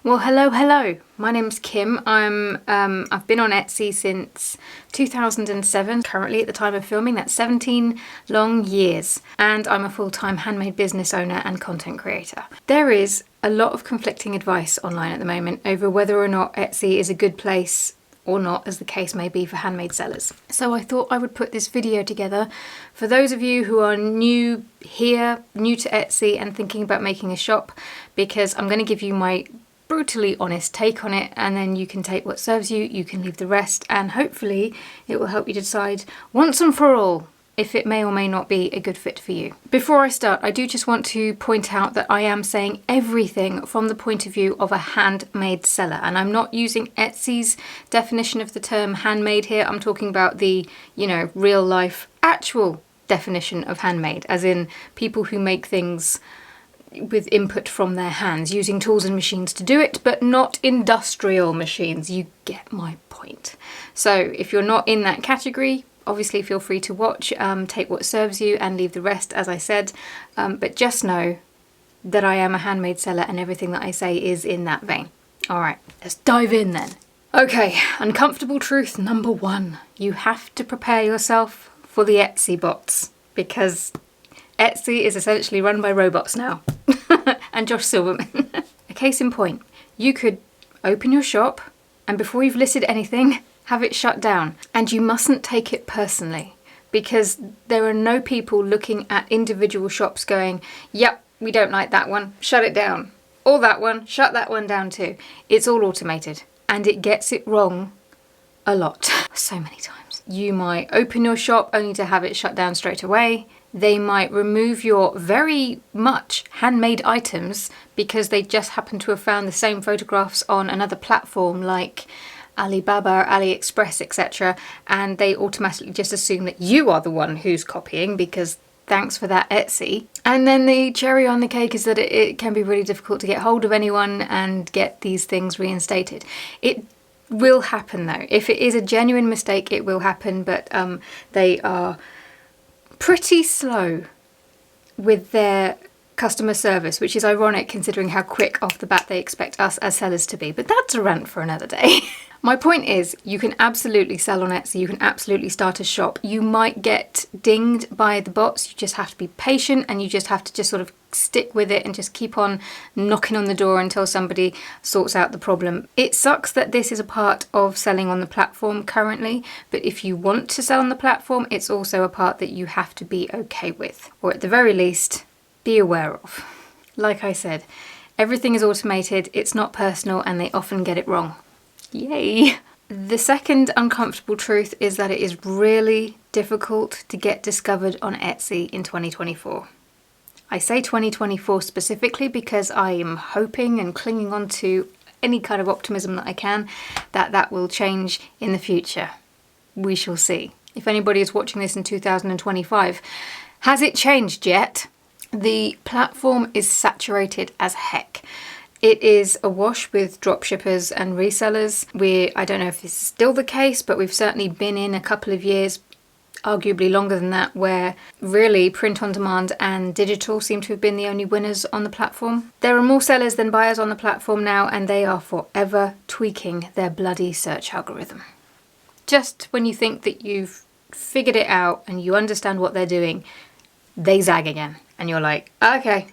Well, hello. My name's Kim. I've been on Etsy since 2007. Currently, at the time of filming, that's 17 long years. And I'm a full-time handmade business owner and content creator. There is a lot of conflicting advice online at the moment over whether or not Etsy is a good place or not, as the case may be for handmade sellers. So I thought I would put this video together for those of you who are new here, new to Etsy and thinking about making a shop, because I'm going to give you my brutally honest take on it, and then you can take what serves you, you can leave the rest, and hopefully it will help you decide once and for all if it may or may not be a good fit for you. Before I start, I do just want to point out that I am saying everything from the point of view of a handmade seller, and I'm not using Etsy's definition of the term handmade here. I'm talking about the, real life, actual definition of handmade, as in people who make things with input from their hands, using tools and machines to do it, but not industrial machines. You get my point. So if you're not in that category, obviously feel free to watch, take what serves you and leave the rest, as I said, but just know that I am a handmade seller and everything that I say is in that vein. All right, let's dive in then. Okay, uncomfortable truth number one. You have to prepare yourself for the Etsy bots, because Etsy is essentially run by robots now. And Josh Silverman. A case in point, you could open your shop and before you've listed anything, have it shut down. And you mustn't take it personally, because there are no people looking at individual shops going, yep, we don't like that one, shut it down. Or that one, shut that one down too. It's all automated and it gets it wrong a lot. So many times. You might open your shop only to have it shut down straight away. They might remove your very much handmade items because they just happen to have found the same photographs on another platform like Alibaba or AliExpress, etc. And they automatically just assume that you are the one who's copying, because thanks for that, Etsy. And then the cherry on the cake is that it can be really difficult to get hold of anyone and get these things reinstated. It will happen though. If it is a genuine mistake, it will happen, but they are pretty slow with their customer service, which is ironic considering how quick off the bat they expect us as sellers to be. But that's a rant for another day. My point is, you can absolutely sell on Etsy, you can absolutely start a shop. You might get dinged by the bots, you just have to be patient and you just have to just sort of stick with it and just keep on knocking on the door until somebody sorts out the problem. It sucks that this is a part of selling on the platform currently, but if you want to sell on the platform, it's also a part that you have to be okay with, or at the very least, be aware of. Like I said, everything is automated, it's not personal, and they often get it wrong. Yay! The second uncomfortable truth is that it is really difficult to get discovered on Etsy in 2024. I say 2024 specifically because I am hoping and clinging on to any kind of optimism that I can that will change in the future. We shall see. If anybody is watching this in 2025, has it changed yet? The platform is saturated as heck. It is awash with dropshippers and resellers. I don't know if this is still the case, but we've certainly been in a couple of years, arguably longer than that, where really print on demand and digital seem to have been the only winners on the platform. There are more sellers than buyers on the platform now, and they are forever tweaking their bloody search algorithm. Just when you think that you've figured it out and you understand what they're doing, they zag again. And you're like, okay,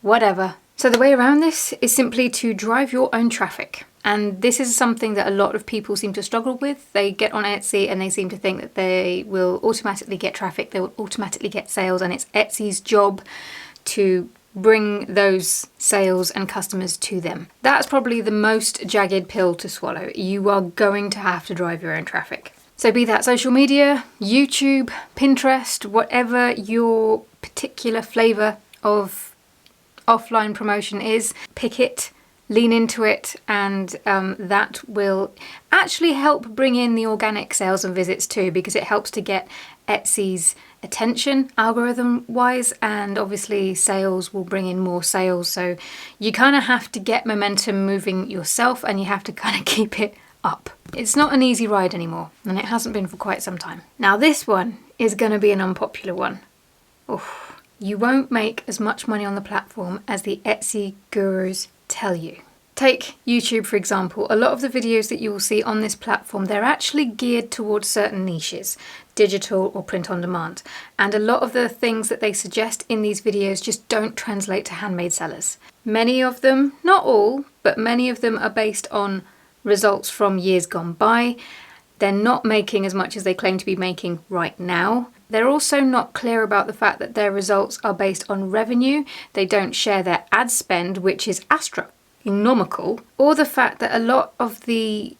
whatever. So the way around this is simply to drive your own traffic. And this is something that a lot of people seem to struggle with. They get on Etsy and they seem to think that they will automatically get traffic, they will automatically get sales, and it's Etsy's job to bring those sales and customers to them. That's probably the most jagged pill to swallow. You are going to have to drive your own traffic. So be that social media, YouTube, Pinterest, whatever your particular flavour of offline promotion is, pick it, lean into it, and that will actually help bring in the organic sales and visits too, because it helps to get Etsy's attention algorithm-wise, and obviously sales will bring in more sales. So you kind of have to get momentum moving yourself, and you have to kind of keep it up. It's not an easy ride anymore, and it hasn't been for quite some time. Now this one is going to be an unpopular one. Oof. You won't make as much money on the platform as the Etsy gurus tell tell you. Take YouTube, for example. A lot of the videos that you will see on this platform, they're actually geared towards certain niches, digital or print on demand. And a lot of the things that they suggest in these videos just don't translate to handmade sellers. Many of them, not all, but many of them are based on results from years gone by. They're not making as much as they claim to be making right now. They're also not clear about the fact that their results are based on revenue. They don't share their ad spend, which is astronomical, or the fact that a lot of the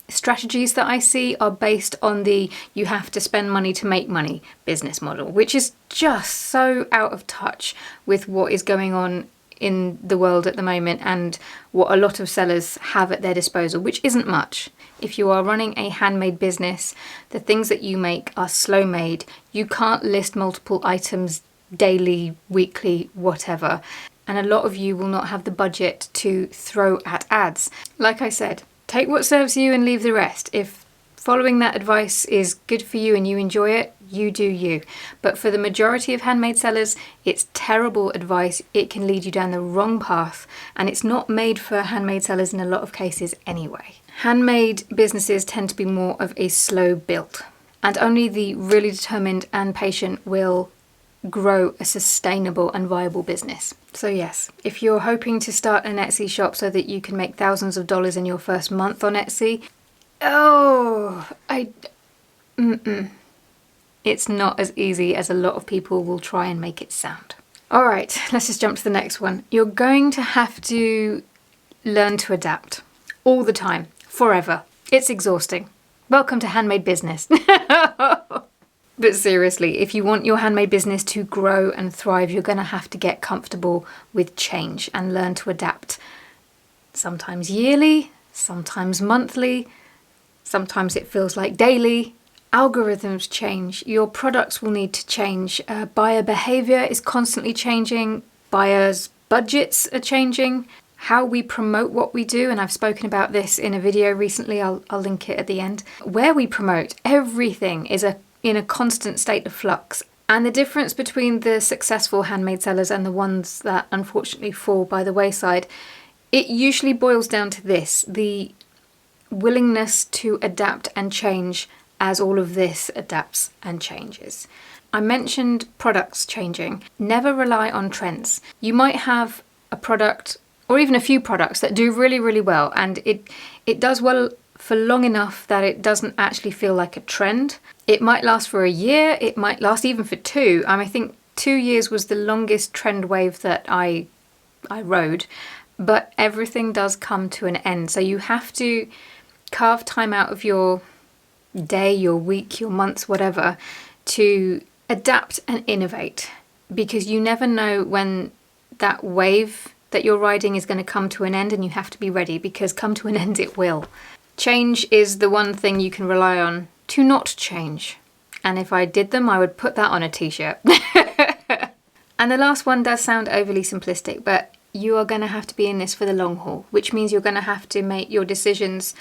strategies that I see are based on the you have to spend money to make money business model, which is just so out of touch with what is going on in the world at the moment and what a lot of sellers have at their disposal, which isn't much. If you are running a handmade business, the things that you make are slow made. You can't list multiple items daily, weekly, whatever. And a lot of you will not have the budget to throw at ads. Like I said, take what serves you and leave the rest. If following that advice is good for you and you enjoy it, you do you. But for the majority of handmade sellers, it's terrible advice. It can lead you down the wrong path, and it's not made for handmade sellers in a lot of cases anyway. Handmade businesses tend to be more of a slow build, and only the really determined and patient will grow a sustainable and viable business. So yes, if you're hoping to start an Etsy shop so that you can make thousands of dollars in your first month on Etsy, it's not as easy as a lot of people will try and make it sound. All right, let's just jump to the next one. You're going to have to learn to adapt all the time, forever. It's exhausting. Welcome to handmade business. But seriously, if you want your handmade business to grow and thrive, you're going to have to get comfortable with change and learn to adapt. Sometimes yearly, sometimes monthly, sometimes it feels like daily. Algorithms change. Your products will need to change. Buyer behavior is constantly changing. Buyers' budgets are changing. How we promote what we do, and I've spoken about this in a video recently, I'll link it at the end. Where we promote, everything is in a constant state of flux. And the difference between the successful handmade sellers and the ones that unfortunately fall by the wayside, it usually boils down to this: the willingness to adapt and change as all of this adapts and changes. I mentioned products changing. Never rely on trends. You might have a product or even a few products that do really, really well, and it does well for long enough that it doesn't actually feel like a trend. It might last for a year, it might last even for two. I think 2 years was the longest trend wave that I rode, but everything does come to an end. So you have to carve time out of your day, your week, your months, whatever, to adapt and innovate, because you never know when that wave that you're riding is going to come to an end, and you have to be ready, because come to an end it will. Change is the one thing you can rely on to not change. And if I did them, I would put that on a t-shirt. And the last one does sound overly simplistic, but you are going to have to be in this for the long haul, which means you're going to have to make your decisions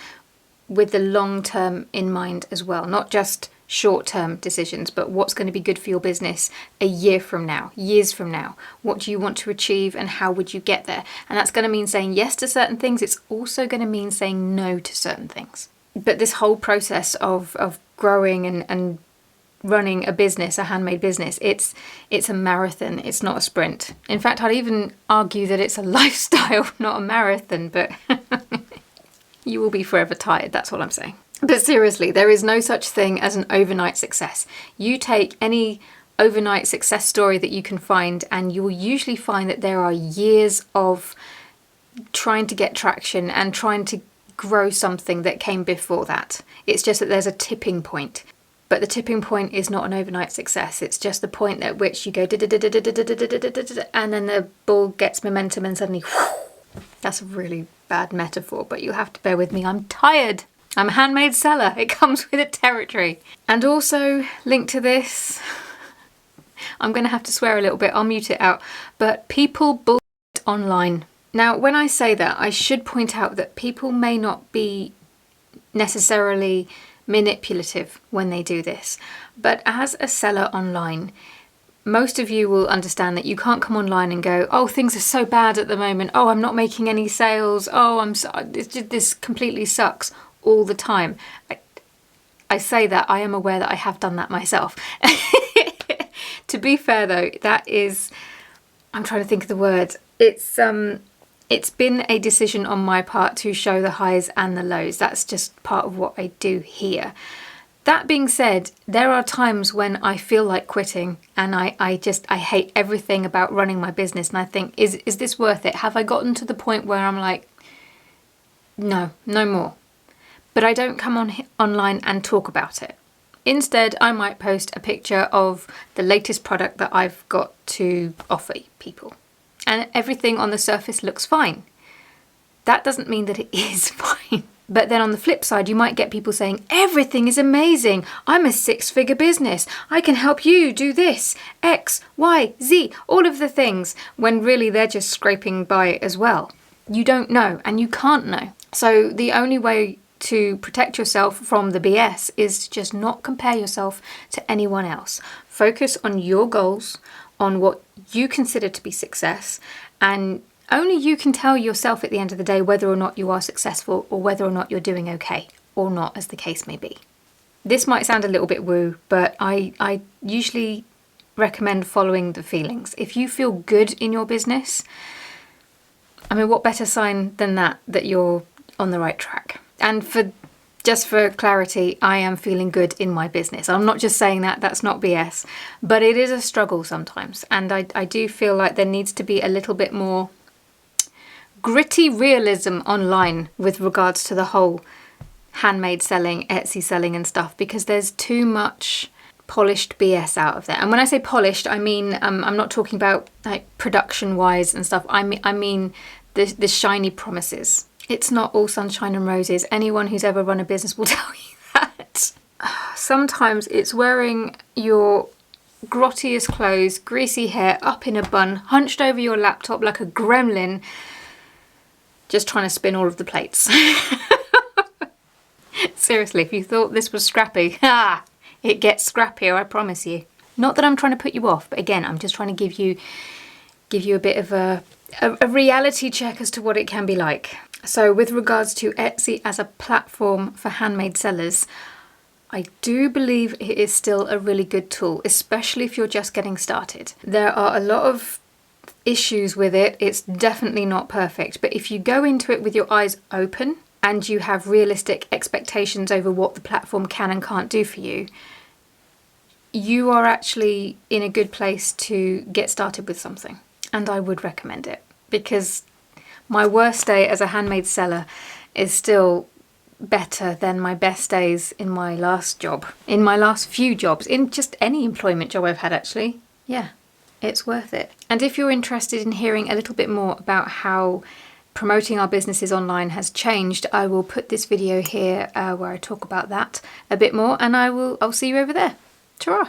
with the long term in mind as well, not just short-term decisions, but what's going to be good for your business a year from now, years from now. What do you want to achieve and how would you get there? And that's going to mean saying yes to certain things. It's also going to mean saying no to certain things. But this whole process of growing and running a business, a handmade business, it's a marathon, it's not a sprint. In fact, I'd even argue that it's a lifestyle, not a marathon, but you will be forever tired, that's what I'm saying. But seriously, there is no such thing as an overnight success. You take any overnight success story that you can find, and you will usually find that there are years of trying to get traction and trying to grow something that came before that. It's just that there's a tipping point. But the tipping point is not an overnight success. It's just the point at which you go and then the ball gets momentum and suddenly that's a really bad metaphor, but you'll have to bear with me. I'm tired. I'm a handmade seller. It comes with a territory. And also linked to this, I'm going to have to swear a little bit. I'll mute it out. But people bullshit online. Now, when I say that, I should point out that people may not be necessarily manipulative when they do this. But as a seller online, most of you will understand that you can't come online and go, oh, things are so bad at the moment. Oh, I'm not making any sales. Oh, this completely sucks all the time. I say that, I am aware that I have done that myself. To be fair though, that is, I'm trying to think of the word. It's been a decision on my part to show the highs and the lows. That's just part of what I do here. That being said, there are times when I feel like quitting and I hate everything about running my business, and I think, is this worth it? Have I gotten to the point where I'm like, no more? But I don't come online and talk about it. Instead, I might post a picture of the latest product that I've got to offer people. And everything on the surface looks fine. That doesn't mean that it is fine. But then on the flip side, you might get people saying, everything is amazing. I'm a 6-figure business. I can help you do this, X, Y, Z, all of the things, when really they're just scraping by as well. You don't know and you can't know. So the only way to protect yourself from the BS is to just not compare yourself to anyone else. Focus on your goals, on what you consider to be success, and only you can tell yourself at the end of the day whether or not you are successful or whether or not you're doing okay or not, as the case may be. This might sound a little bit woo, but I usually recommend following the feelings. If you feel good in your business, I mean, what better sign than that you're on the right track? And just for clarity, I am feeling good in my business. I'm not just saying that, that's not BS, but it is a struggle sometimes. And I do feel like there needs to be a little bit more gritty realism online with regards to the whole handmade selling, Etsy selling and stuff, because there's too much polished BS out of there. And when I say polished, I mean, I'm not talking about like production wise and stuff. I mean the shiny promises. It's not all sunshine and roses. Anyone who's ever run a business will tell you that. Sometimes it's wearing your grottiest clothes, greasy hair, up in a bun, hunched over your laptop like a gremlin, just trying to spin all of the plates. Seriously, if you thought this was scrappy, it gets scrappier, I promise you. Not that I'm trying to put you off, but again, I'm just trying to give you a bit of a reality check as to what it can be like. So with regards to Etsy as a platform for handmade sellers, I do believe it is still a really good tool, especially if you're just getting started. There are a lot of issues with it. It's definitely not perfect, but if you go into it with your eyes open and you have realistic expectations over what the platform can and can't do for you, you are actually in a good place to get started with something. And I would recommend it, because my worst day as a handmade seller is still better than my best days in my last job, in my last few jobs, in just any employment job I've had actually. Yeah, it's worth it. And if you're interested in hearing a little bit more about how promoting our businesses online has changed, I will put this video here where I talk about that a bit more, and I'll see you over there. Ta-ra!